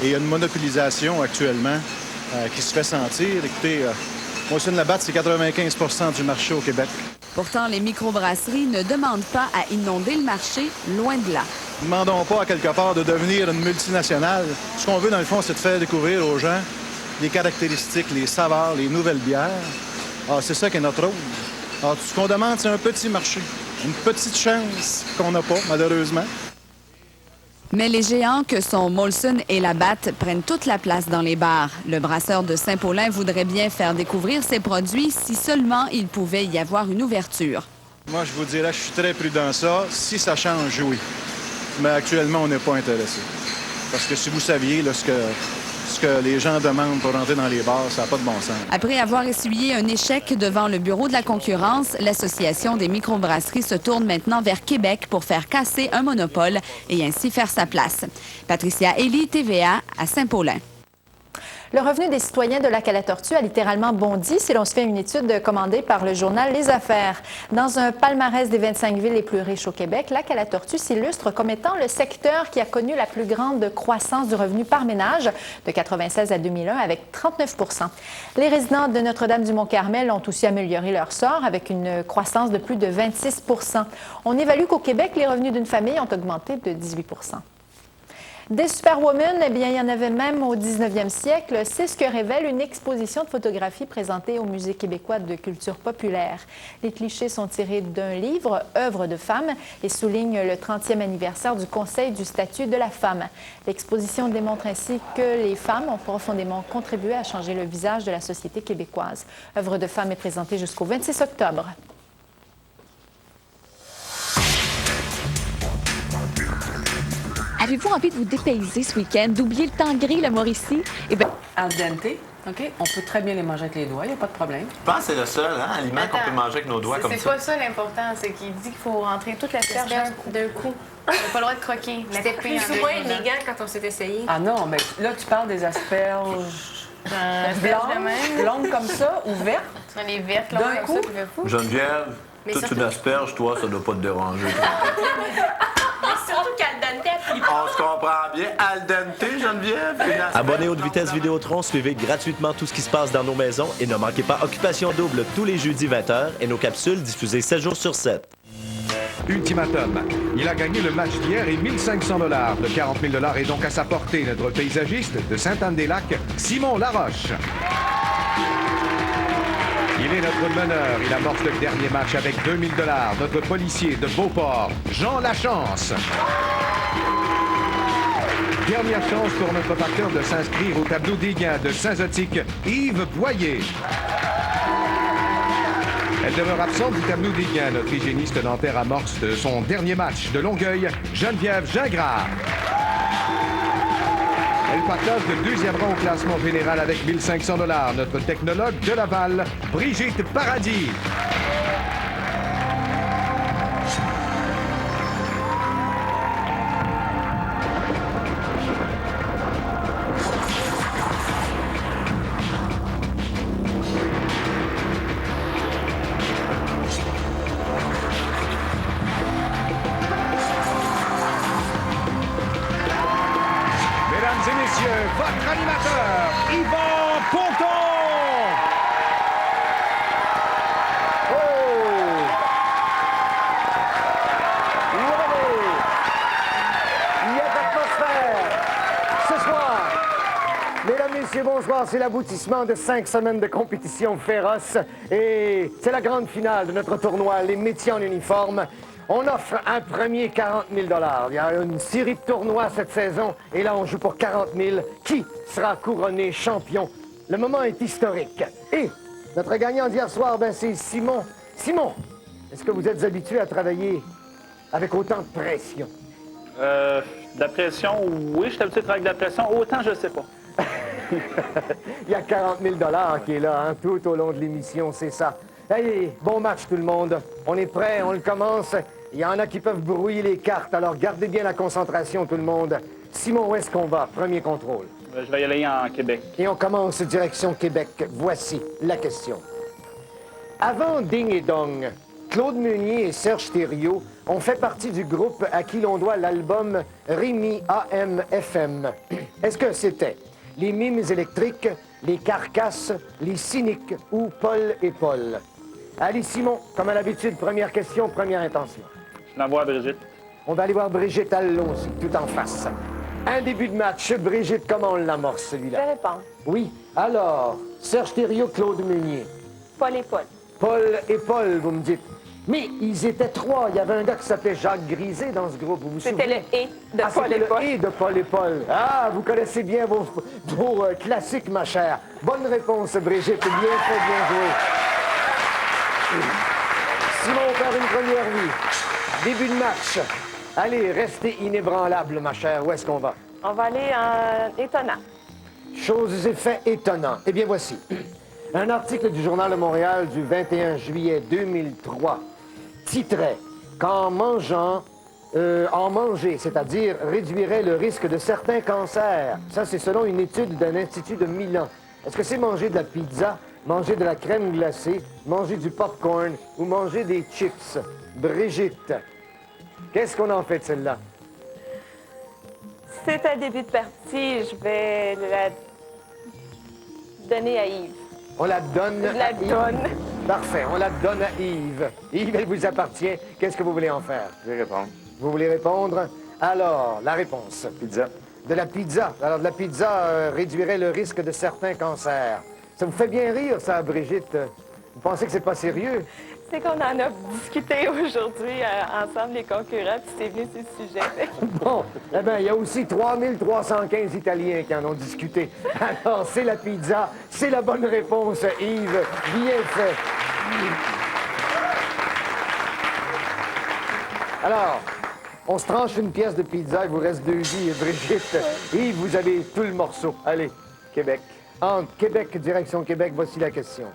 Et il y a une monopolisation actuellement qui se fait sentir. Écoutez, Molson Labatt, c'est 95 % du marché au Québec. Pourtant, les microbrasseries ne demandent pas à inonder le marché, loin de là. Ne demandons pas à quelque part de devenir une multinationale. Ce qu'on veut, dans le fond, c'est de faire découvrir aux gens les caractéristiques, les saveurs, les nouvelles bières. Alors, c'est ça qui est notre rôle. Alors, tout ce qu'on demande, c'est un petit marché. Une petite chance qu'on n'a pas, malheureusement. Mais les géants que sont Molson et Labatt prennent toute la place dans les bars. Le brasseur de Saint-Paulin voudrait bien faire découvrir ses produits si seulement il pouvait y avoir une ouverture. Moi, je vous dirais, je suis très prudent ça. Si ça change, oui. Mais actuellement, on n'est pas intéressé. Parce que si vous saviez là, ce que les gens demandent pour rentrer dans les bars, ça n'a pas de bon sens. Après avoir essuyé un échec devant le bureau de la concurrence, l'Association des microbrasseries se tourne maintenant vers Québec pour faire casser un monopole et ainsi faire sa place. Patricia Elie, TVA, à Saint-Paulin. Le revenu des citoyens de Lac-à-la-Tortue a littéralement bondi si l'on se fait une étude commandée par le journal Les Affaires. Dans un palmarès des 25 villes les plus riches au Québec, Lac-à-la-Tortue s'illustre comme étant le secteur qui a connu la plus grande croissance du revenu par ménage de 1996 à 2001 avec 39 %. Les résidents de Notre-Dame-du-Mont-Carmel ont aussi amélioré leur sort avec une croissance de plus de 26 %. On évalue qu'au Québec, les revenus d'une famille ont augmenté de 18 %. Des superwomen, eh bien, il y en avait même au 19e siècle. C'est ce que révèle une exposition de photographie présentée au Musée québécois de culture populaire. Les clichés sont tirés d'un livre, Œuvres de femmes, et soulignent le 30e anniversaire du Conseil du statut de la femme. L'exposition démontre ainsi que les femmes ont profondément contribué à changer le visage de la société québécoise. Œuvres de femmes est présentée jusqu'au 26 octobre. Avez-vous envie de vous dépayser ce week-end, d'oublier le temps gris, le Mauricie? Eh bien, al dente, OK? On peut très bien les manger avec les doigts, il n'y a pas de problème. Je pense que c'est le seul aliment qu'on peut manger avec nos doigts comme ça. C'est pas ça l'important, c'est qu'il dit qu'il faut rentrer toute l'asperge d'un coup. On n'a pas le droit de croquer. C'était plus ou moins élégant quand on s'est essayé. Ah non, mais là, tu parles des asperges blanches, longues comme ça, ou vertes? Les vertes, longues comme ça, tu veux fou. Geneviève, toute une asperge, toi, ça doit pas te déranger. Surtout qu'al dente, on se comprend bien. Al dente, Geneviève. Abonnez Haute Vitesse Vidéotron, suivez gratuitement tout ce qui se passe dans nos maisons et ne manquez pas Occupation Double tous les jeudis 20h et nos capsules diffusées 7 jours sur 7. Ultimatum. Il a gagné le match d'hier et 1 500 $. Le 40 000 $ est donc à sa portée. Notre paysagiste de Sainte-Anne-des-Lacs, Simon Laroche. Il est notre meneur. Il amorce le dernier match avec 2 000 $. Notre policier de Beauport, Jean Lachance. Dernière chance pour notre facteur de s'inscrire au tableau des gains de Saint-Zotique, Yves Boyer. Elle demeure absente du tableau des gains. Notre hygiéniste dentaire amorce son dernier match de Longueuil, Geneviève Gingras. Elle partage le deuxième rang au classement général avec 1 500 $. Notre technologue de Laval, Brigitte Paradis. Votre animateur, Yvan Ponton! Il y a de l'atmosphère. Ce soir, mesdames, messieurs, bonsoir. C'est l'aboutissement de 5 semaines de compétition féroce. Et c'est la grande finale de notre tournoi, les métiers en uniforme. On offre un premier 40 000 $. Il y a une série de tournois cette saison. Et là, on joue pour 40 000. Qui sera couronné champion? Le moment est historique. Et notre gagnant d'hier soir, c'est Simon. Simon, est-ce que vous êtes habitué à travailler avec autant de pression? De la pression, oui, je suis habitué à travailler avec de la pression. Autant, je ne sais pas. Il y a 40 000 $ qui est là, hein, tout au long de l'émission, c'est ça. Allez, bon match tout le monde. On est prêt, on le commence. Il y en a qui peuvent brouiller les cartes, alors gardez bien la concentration tout le monde. Simon, où est-ce qu'on va? Premier contrôle. Je vais y aller en Québec. Et on commence direction Québec. Voici la question. Avant Ding et Dong, Claude Meunier et Serge Thériault ont fait partie du groupe à qui l'on doit l'album Rémi AM/FM. Est-ce que c'était les Mimes électriques, les Carcasses, les Cyniques ou Paul et Paul? Allez, Simon, comme à l'habitude, première question, première intention. Je l'envoie à Brigitte. On va aller voir Brigitte, allons-y, tout en face. Un début de match. Brigitte, comment on l'amorce, celui-là? Je réponds. Oui. Alors, Serge Thériault, Claude Meunier. Paul et Paul. Paul et Paul, vous me dites. Mais ils étaient 3. Il y avait un gars qui s'appelait Jacques Grisé dans ce groupe. Vous vous souvenez? C'était le « et » de Paul et Paul. Le « et » de Paul et Paul. Ah, vous connaissez bien vos classiques, ma chère. Bonne réponse, Brigitte. Bien fait, bien joué. Simon perd une première vie. Début de match. Allez, restez inébranlable, ma chère. Où est-ce qu'on va? On va aller en étonnant. Choses et faits étonnants. Eh bien, voici. Un article du Journal de Montréal du 21 juillet 2003 titrait « Qu'en mangeant, en manger, c'est-à-dire réduirait le risque de certains cancers ». Ça, c'est selon une étude d'un institut de Milan. Est-ce que c'est manger de la pizza, manger de la crème glacée, manger du popcorn ou manger des chips? Brigitte, qu'est-ce qu'on en fait de celle-là? C'est un début de partie. Je vais la donner à Yves. On la donne à Yves. Parfait, on la donne à Yves. Yves, elle vous appartient. Qu'est-ce que vous voulez en faire? Je vais répondre. Vous voulez répondre? Alors, la réponse. Pizza. de la pizza. Alors, de la pizza réduirait le risque de certains cancers. Ça vous fait bien rire, ça, Brigitte? Vous pensez que c'est pas sérieux? C'est qu'on en a discuté aujourd'hui ensemble, les concurrents, puis c'est venu sur ce sujet. Bon, eh bien, il y a aussi 3315 Italiens qui en ont discuté. Alors, c'est la pizza, c'est la bonne réponse, Yves. Bien fait. Alors, on se tranche une pièce de pizza, il vous reste 2 vies, Brigitte. Yves, vous avez tout le morceau. Allez, Québec. Entre Québec, direction Québec, voici la question.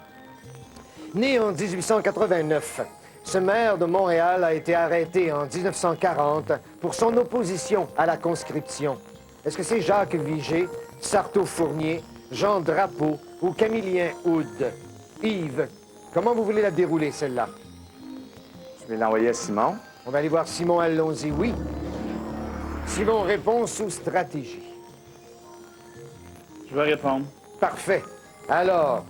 Né en 1889, ce maire de Montréal a été arrêté en 1940 pour son opposition à la conscription. Est-ce que c'est Jacques Vigée, Sarto-Fournier, Jean Drapeau ou Camillien Houde? Yves, comment vous voulez la dérouler, celle-là? Je vais l'envoyer à Simon. On va aller voir Simon, allons-y, oui. Simon répond sous stratégie. Je vais répondre. Parfait. Alors,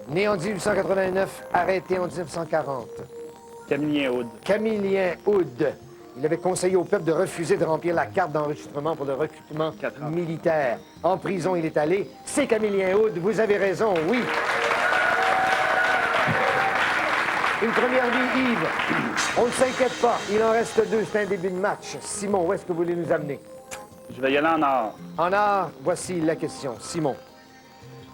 né en 1889, arrêté en 1940. Camillien Houde. Camillien Houde. Il avait conseillé au peuple de refuser de remplir la carte d'enregistrement pour le recrutement militaire. En prison, il est allé. C'est Camillien Houde. Vous avez raison, oui. Une première vie, Yves. On ne s'inquiète pas. Il en reste 2. C'est un début de match. Simon, où est-ce que vous voulez nous amener? Je vais y aller en art. En art, voici la question. Simon.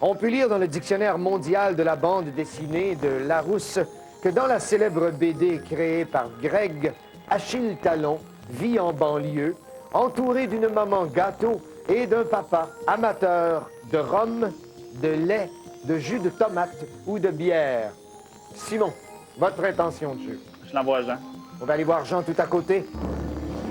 On peut lire dans le dictionnaire mondial de la bande dessinée de Larousse que dans la célèbre BD créée par Greg, Achille Talon vit en banlieue, entouré d'une maman gâteau et d'un papa amateur de rhum, de lait, de jus de tomate ou de bière. Simon, votre intention de jeu? Je l'envoie à Jean. On va aller voir Jean tout à côté.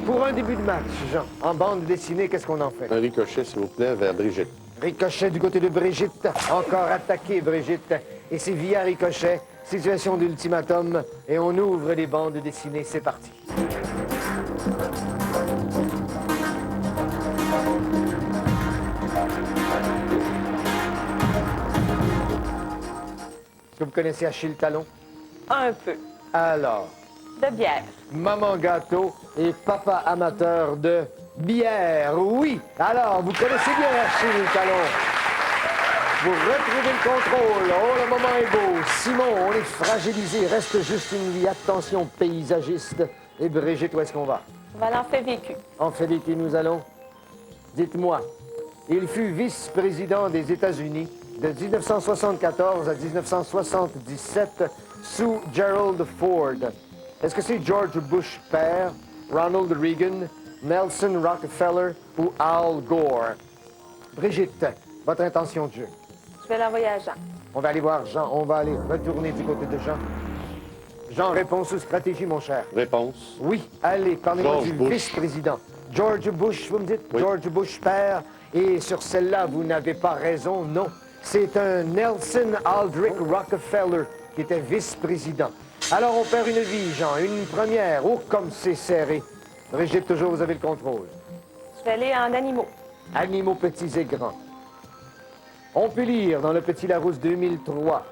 Pour un début de match, Jean, en bande dessinée, qu'est-ce qu'on en fait? Un ricochet, s'il vous plaît, vers Brigitte. Ricochet du côté de Brigitte. Encore attaqué, Brigitte. Et c'est via Ricochet. Situation d'ultimatum. Et on ouvre les bandes dessinées. C'est parti. Est-ce que vous connaissez Achille Talon? Un peu. Alors? De bière. Maman gâteau et papa amateur de bière, oui. Alors, vous connaissez bien Achille Talon. Vous retrouvez le contrôle. Oh, le moment est beau. Simon, on est fragilisé. Reste juste une vie. Attention, paysagiste. Et Brigitte, où est-ce qu'on va? On va aller en fait vécu. En fait vécu, nous allons. Dites-moi, il fut vice-président des États-Unis de 1974 à 1977 sous Gerald Ford. Est-ce que c'est George Bush père, Ronald Reagan, Nelson Rockefeller ou Al Gore? Brigitte, votre intention de jeu? Je vais l'envoyer à Jean. On va aller voir Jean. On va aller retourner du côté de Jean. Jean, réponse ou stratégie, mon cher? Réponse. Oui, allez, parlez-moi du vice-président. George Bush, vous me dites? Oui. George Bush père. Et sur celle-là, vous n'avez pas raison, non. C'est un Nelson Aldrich Rockefeller qui était vice-président. Alors, on perd une vie, Jean, une première. Oh, comme c'est serré. Brigitte, toujours, vous avez le contrôle. Je vais aller en animaux. Animaux petits et grands. On peut lire dans le Petit Larousse 2003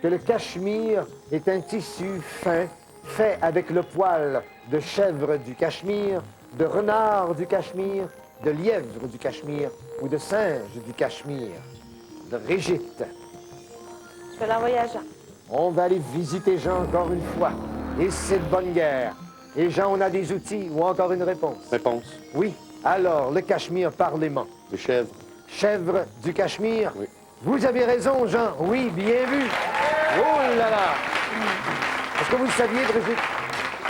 que le cachemire est un tissu fin fait avec le poil de chèvre du Cachemire, de renard du Cachemire, de lièvre du Cachemire ou de singe du Cachemire. Brigitte. Je vais l'envoyer à Jean. On va aller visiter Jean encore une fois. Et c'est de bonne guerre. Et Jean, on a des outils ou encore une réponse? Réponse. Oui. Alors, le Cachemire, parlement. Les chèvres. Chèvre du Cachemire? Oui. Vous avez raison, Jean. Oui, bien vu. Oh là là! Est-ce que vous le saviez, Brigitte?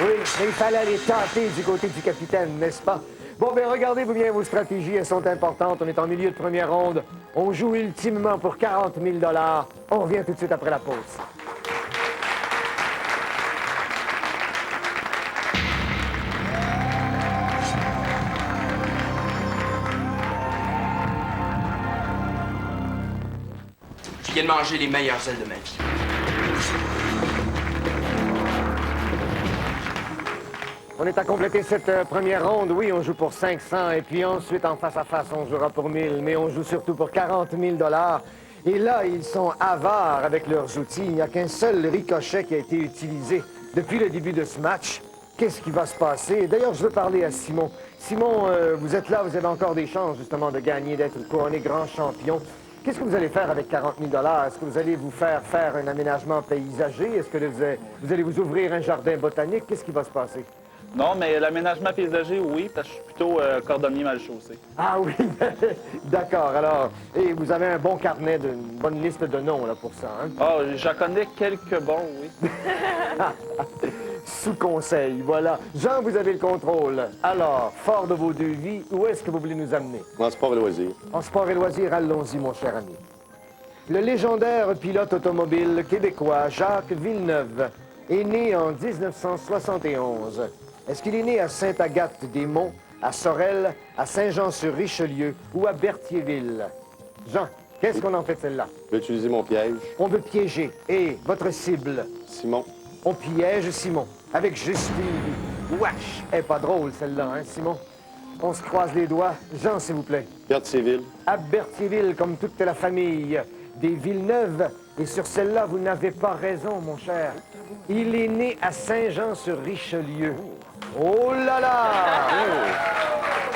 Oui, mais il fallait aller tâter du côté du capitaine, n'est-ce pas? Bon, bien, regardez-vous bien vos stratégies, elles sont importantes. On est en milieu de première ronde. On joue ultimement pour 40 000 $. On revient tout de suite après la pause. Je viens de manger les meilleures ailes de ma vie. On est à compléter cette première ronde. Oui, on joue pour 500 et puis ensuite, en face-à-face, on jouera pour 1000. Mais on joue surtout pour 40 000 $. Et là, ils sont avares avec leurs outils. Il n'y a qu'un seul ricochet qui a été utilisé depuis le début de ce match. Qu'est-ce qui va se passer? D'ailleurs, je veux parler à Simon. Simon, vous êtes là, vous avez encore des chances, justement, de gagner, d'être couronné grand champion. Qu'est-ce que vous allez faire avec 40 000 $? Est-ce que vous allez vous faire un aménagement paysager? Est-ce que vous allez vous ouvrir un jardin botanique? Qu'est-ce qui va se passer? Non, mais l'aménagement paysager, oui, parce que je suis plutôt cordonnier mal chaussé. Ah oui, d'accord. Alors, et vous avez un bon carnet, une bonne liste de noms là, pour ça, hein? Ah, j'en connais quelques bons, oui. Sous conseil, voilà. Jean, vous avez le contrôle. Alors, fort de vos deux vies, où est-ce que vous voulez nous amener? En sport et loisirs. En sport et loisirs, allons-y, mon cher ami. Le légendaire pilote automobile québécois Jacques Villeneuve est né en 1971. Est-ce qu'il est né à Sainte-Agathe-des-Monts, à Sorel, à Saint-Jean-sur-Richelieu ou à Berthierville? Jean, qu'est-ce qu'on en fait de celle-là? Je vais utiliser mon piège. On veut piéger. Et votre cible? Simon. On piège Simon, avec juste une vie. Wesh! Elle est pas drôle, celle-là, hein, Simon? On se croise les doigts. Jean, s'il vous plaît. Berthierville. À Berthierville, comme toute la famille des Villeneuve. Et sur celle-là, vous n'avez pas raison, mon cher. Il est né à Saint-Jean-sur-Richelieu. Oh là là!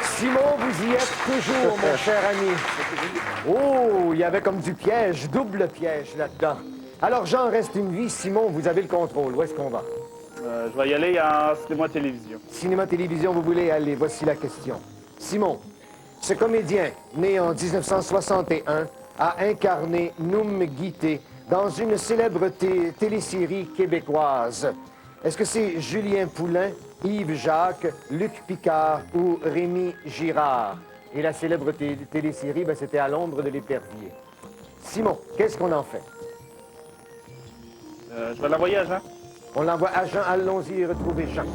Simon, vous y êtes toujours, mon cher ami. Oh, il y avait comme du piège, double piège là-dedans. Alors, Jean, reste une vie. Simon, vous avez le contrôle. Où est-ce qu'on va? Je vais y aller en cinéma-télévision. Cinéma-télévision, vous voulez aller. Voici la question. Simon, ce comédien, né en 1961, a incarné Noum Guité dans une célèbre télésérie québécoise. Est-ce que c'est Julien Poulin, Yves Jacques, Luc Picard ou Rémi Girard? Et la célèbre télésérie, ben, c'était À l'ombre de l'épervier. Simon, qu'est-ce qu'on en fait? Je vais l'envoyer à Jean. On l'envoie à Jean. Allons-y retrouver Jean.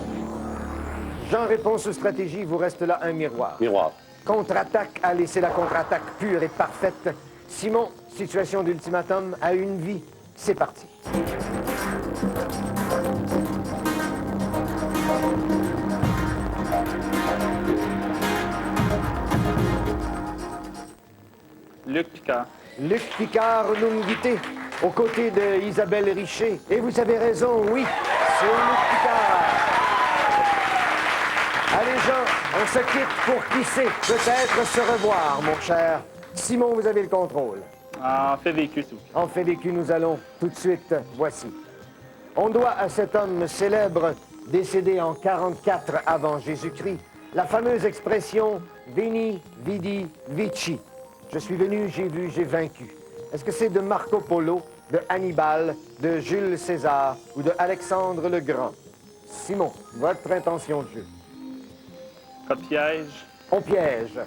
Jean, réponse stratégie, il vous reste là un miroir. Miroir. Contre-attaque, allez, c'est la contre-attaque pure et parfaite. Simon, situation d'ultimatum à une vie. C'est parti. Luc Picard. Luc Picard, Noum-Guité, aux côtés d'Isabelle Richer. Et vous avez raison, oui, c'est Luc Picard. Allez, Jean, on se quitte pour qui sait, peut-être se revoir, mon cher. Simon, vous avez le contrôle. En fait vécu, s'il vous plaît. En fait vécu, nous allons tout de suite, voici. On doit à cet homme célèbre, décédé en 44 avant Jésus-Christ, la fameuse expression « Veni, vidi, vici ». Je suis venu, j'ai vu, j'ai vaincu. Est-ce que c'est de Marco Polo, de Hannibal, de Jules César ou de Alexandre le Grand? Simon, votre intention de jeu. Pas de piège. On piège.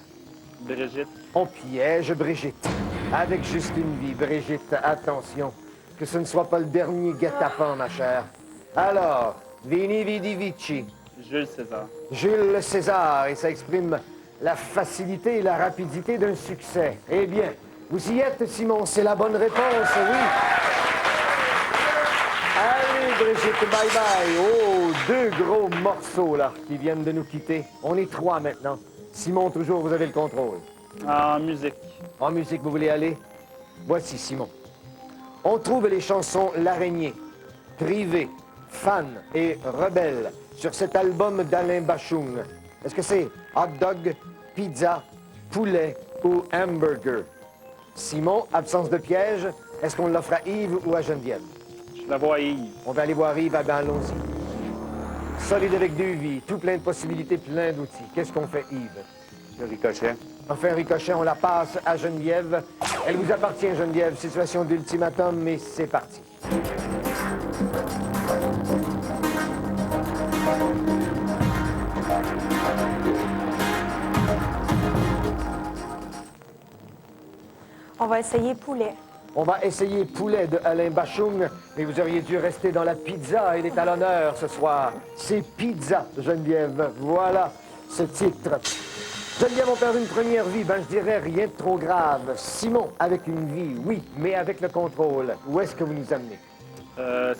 Brigitte. On piège Brigitte. Avec juste une vie, Brigitte, attention. Que ce ne soit pas le dernier guet-apens, ma chère. Alors, Vini Vidi Vici. Jules César. Jules César, et ça exprime la facilité et la rapidité d'un succès. Eh bien, vous y êtes, Simon, c'est la bonne réponse, oui. Allez, Brigitte, bye-bye. Oh, deux gros morceaux, là, qui viennent de nous quitter. On est trois maintenant. Simon, toujours, vous avez le contrôle. En musique. En musique, vous voulez aller? Voici, Simon. On trouve les chansons L'Araignée, Privé, Fan et Rebelle sur cet album d'Alain Bachung. Est-ce que c'est hot dog, pizza, poulet ou hamburger? Simon, absence de piège, est-ce qu'on l'offre à Yves ou à Geneviève? Je la vois à Yves. On va aller voir Yves, ben allons-y. Solide avec deux vies, tout plein de possibilités, plein d'outils. Qu'est-ce qu'on fait, Yves? Le ricochet. On fait un ricochet, on la passe à Geneviève. Elle vous appartient, Geneviève. Situation d'ultimatum, mais c'est parti. On va essayer poulet. On va essayer poulet de Alain Bachung, mais vous auriez dû rester dans la pizza. Elle est à l'honneur ce soir. C'est pizza, Geneviève. Voilà ce titre. Geneviève, on perd une première vie. Ben, je dirais rien de trop grave. Simon, avec une vie, oui, mais avec le contrôle. Où est-ce que vous nous amenez?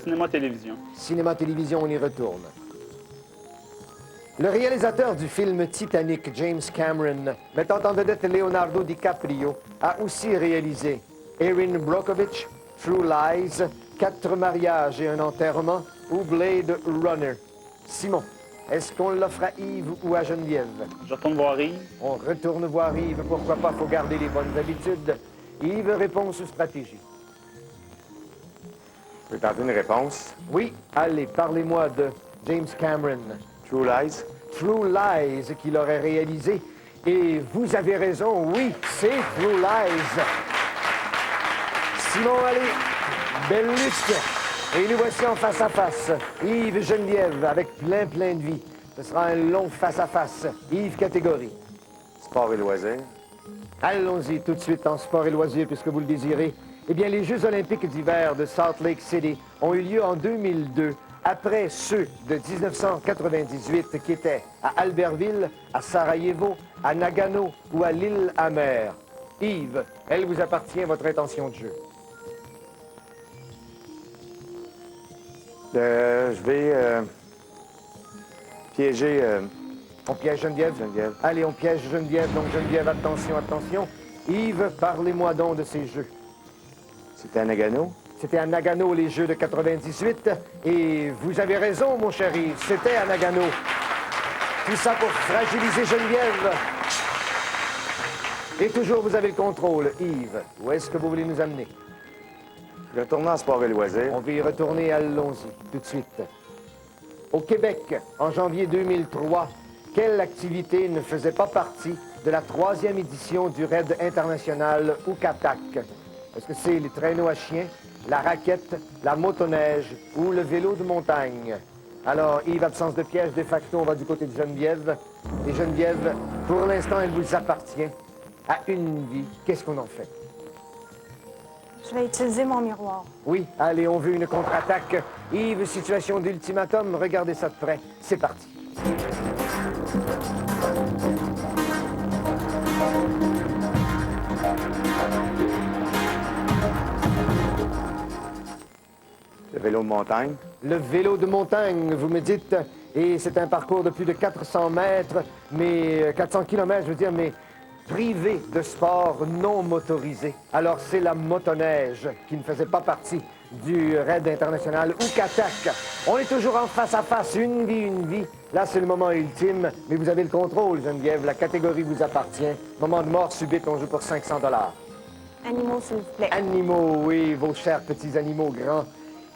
Cinéma-télévision. Cinéma-télévision, on y retourne. Le réalisateur du film Titanic, James Cameron, mettant en vedette Leonardo DiCaprio, a aussi réalisé Erin Brockovich, True Lies, 4 mariages et un enterrement ou Blade Runner. Simon, Est-ce qu'on l'offre à Yves ou à Geneviève? Je retourne voir Yves. On retourne voir Yves. Pourquoi pas? Faut garder les bonnes habitudes. Yves, réponse ou stratégie? Je vais tenter une réponse. Oui. Allez, parlez-moi de James Cameron. True Lies. True Lies qu'il aurait réalisé. Et vous avez raison, oui, c'est True Lies. Simon, allez, belle lutte. Et nous voici en face-à-face. Yves et Geneviève, avec plein de vie. Ce sera un long face-à-face. Yves, catégorie. Sport et loisirs. Allons-y tout de suite en sport et loisirs, puisque vous le désirez. Eh bien, les Jeux olympiques d'hiver de Salt Lake City ont eu lieu en 2002, après ceux de 1998 qui étaient à Albertville, à Sarajevo, à Nagano ou à l'Île-Amère. Yves, elle vous appartient, votre intention de jeu. Je vais piéger... On piège Geneviève? Geneviève. Allez, on piège Geneviève. Donc, Geneviève, attention, attention. Yves, parlez-moi donc de ces jeux. C'était à Nagano. C'était à Nagano, les Jeux de 98. Et vous avez raison, mon chéri, c'était à Nagano. Tout ça pour fragiliser Geneviève. Et toujours, vous avez le contrôle. Yves, où est-ce que vous voulez nous amener? Retournons en sport et loisirs. On va y retourner, allons-y, tout de suite. Au Québec, en janvier 2003, quelle activité ne faisait pas partie de la 3e édition du raid international Oukatak? Est-ce que c'est les traîneaux à chiens, la raquette, la motoneige ou le vélo de montagne? Alors, Yves, absence de piège, de facto, on va du côté de Geneviève. Et Geneviève, pour l'instant, elle vous appartient. À une vie, qu'est-ce qu'on en fait? Je vais utiliser mon miroir. Oui, allez, on veut une contre-attaque. Yves, situation d'ultimatum, regardez ça de près. C'est parti. Le vélo de montagne. Le vélo de montagne, vous me dites, et c'est un parcours de plus de 400 mètres, mais 400 km, je veux dire, mais privé de sport non motorisé. Alors, c'est la motoneige qui ne faisait pas partie du raid international Oukatak. On est toujours en face-à-face, une vie. Là, c'est le moment ultime, mais vous avez le contrôle, Geneviève. La catégorie vous appartient. Moment de mort subite, on joue pour 500 $. Animaux, s'il vous plaît. Animaux, oui, vos chers petits animaux grands.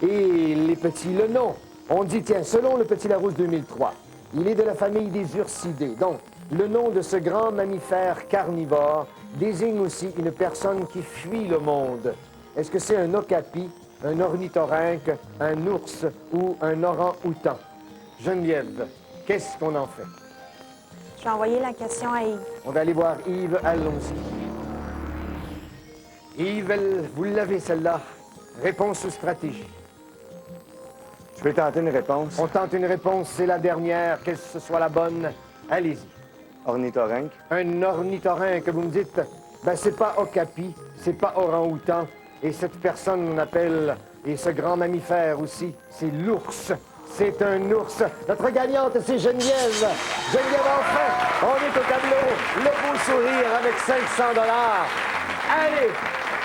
Et les petits, le nom. On dit, tiens, selon le Petit Larousse 2003, il est de la famille des ursidés. Donc, le nom de ce grand mammifère carnivore désigne aussi une personne qui fuit le monde. Est-ce que c'est un okapi, un ornithorynque, un ours ou un orang-outan? Geneviève, qu'est-ce qu'on en fait? Je vais envoyer la question à Yves. On va aller voir Yves, allons-y. Yves, vous l'avez celle-là. Réponse ou stratégie? Je vais tenter une réponse. On tente une réponse, c'est la dernière, que ce soit la bonne. Allez-y. Ornithorynque. Un ornithorynque, vous me dites, ben c'est pas okapi, c'est pas orang-outan. Et cette personne, on appelle, et ce grand mammifère aussi, c'est l'ours. C'est un ours. Notre gagnante, c'est Geneviève. Geneviève, enfin, on est au tableau. Le beau sourire avec 500 $. Allez,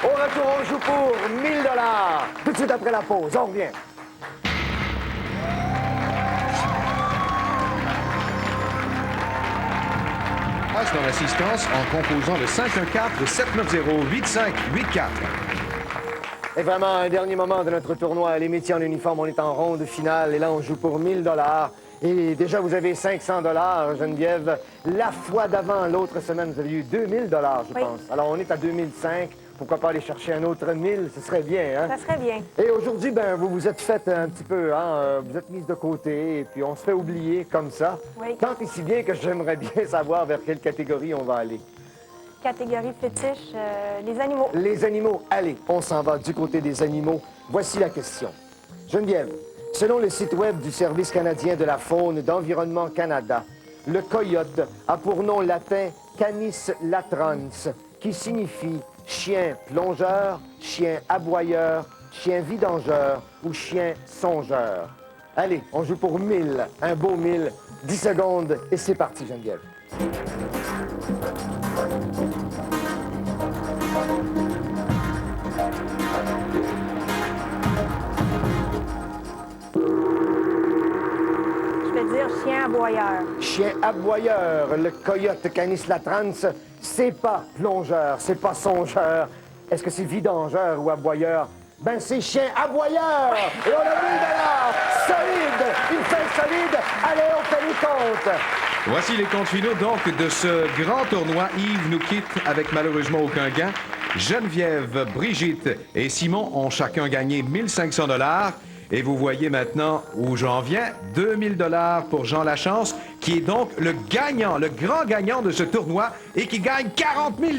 au retour, on joue pour 1000 $. Tout de suite après la pause, on revient. Passe dans l'assistance en composant le 514-790-8584. Et vraiment, un dernier moment de notre tournoi. Les métiers en uniforme, on est en ronde finale. Et là, on joue pour 1000 $. Et déjà, vous avez 500 $, Geneviève. La fois d'avant, l'autre semaine, vous avez eu 2000 $, je pense. Alors, on est à 2005. Pourquoi pas aller chercher un autre 1000? Ce serait bien, hein? Ça serait bien. Et aujourd'hui, ben, vous vous êtes fait un petit peu, hein? Vous êtes mise de côté, et puis on se fait oublier comme ça. Oui. Tant et si bien que j'aimerais bien savoir vers quelle catégorie on va aller. Catégorie fétiche, les animaux. Les animaux. Allez, on s'en va du côté des animaux. Voici la question. Geneviève, selon le site web du Service canadien de la faune d'Environnement Canada, le coyote a pour nom latin Canis latrans, qui signifie chien plongeur, chien aboyeur, chien vidangeur ou chien songeur. Allez, on joue pour 1000, un beau 1000. 10 secondes et c'est parti, Geneviève. Je vais dire chien aboyeur. Chien aboyeur. Le coyote Canis latrans, c'est pas plongeur, c'est pas songeur. Est-ce que c'est vidangeur ou aboyeur? Ben, c'est chien aboyeur! Et on a 1000 $! Solide! Une fin solide! Allez, on fait les comptes! Voici les comptes finaux donc de ce grand tournoi. Yves nous quitte avec malheureusement aucun gain. Geneviève, Brigitte et Simon ont chacun gagné 1500 $. Et vous voyez maintenant où j'en viens, 2000 $ pour Jean Lachance, qui est donc le gagnant, le grand gagnant de ce tournoi et qui gagne 40 000 $.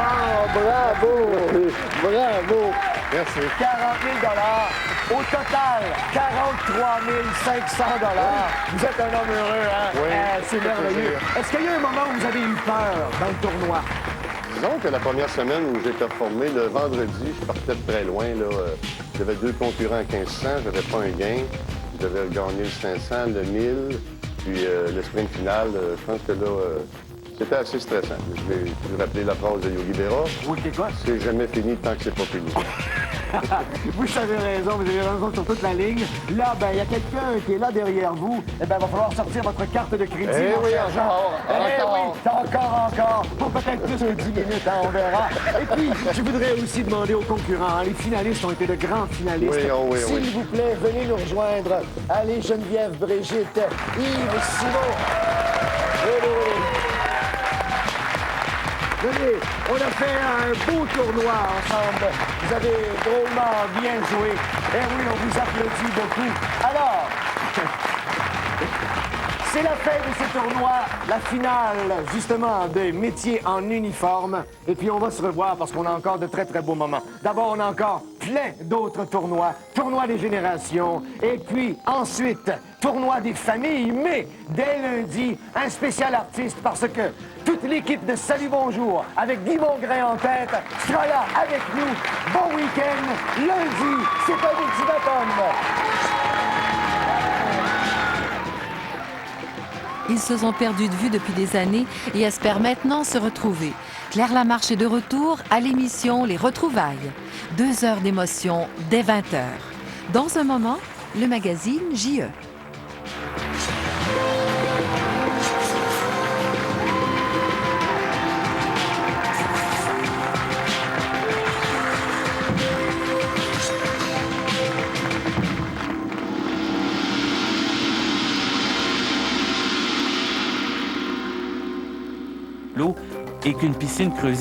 Oh, bravo! Bravo! Merci. 40 000 $. Au total, 43 500 $. Vous êtes un homme heureux, hein? Oui. C'est merveilleux. Est-ce qu'il y a un moment où vous avez eu peur dans le tournoi? Disons que la première semaine où j'ai performé, le vendredi, je partais de très loin. J'avais 2 concurrents à 1500, j'avais pas un gain. J'avais gagné le 500, le 1000, puis le sprint final. Je pense que là, c'était assez stressant. Je vais rappeler la phrase de Yogi Berra. Oui, c'est quoi? C'est jamais fini tant que c'est pas fini. Vous avez raison sur toute la ligne. Là, ben, il y a quelqu'un qui est là derrière vous. Eh bien, il va falloir sortir votre carte de crédit. Eh mon oui, cher Jean. encore. Encore. Pour peut-être plus que 10 minutes, hein, on verra. Et puis, je voudrais aussi demander aux concurrents. Les finalistes ont été de grands finalistes. Oui, oh oui, S'il vous plaît, venez nous rejoindre. Allez, Geneviève, Brigitte, Yves, Simon. Venez, on a fait un beau tournoi ensemble. Vous avez drôlement bien joué. Eh oui, on vous applaudit beaucoup. Alors, c'est la fin de ce tournoi, la finale, justement, des métiers en uniforme. Et puis, on va se revoir parce qu'on a encore de très, très beaux moments. D'abord, on a encore plein d'autres tournois. Tournoi des générations. Et puis, ensuite, tournoi des familles. Mais, dès lundi, un spécial artiste parce que toute l'équipe de Salut Bonjour, avec Guy Mongrain en tête, sera là avec nous. Bon week-end. Lundi, c'est un ultimatum. Ils se sont perdus de vue depuis des années et espèrent maintenant se retrouver. Claire Lamarche est de retour à l'émission Les Retrouvailles. 2 heures d'émotion dès 20h. Dans un moment, le magazine J.E. L'eau et qu'une piscine creusée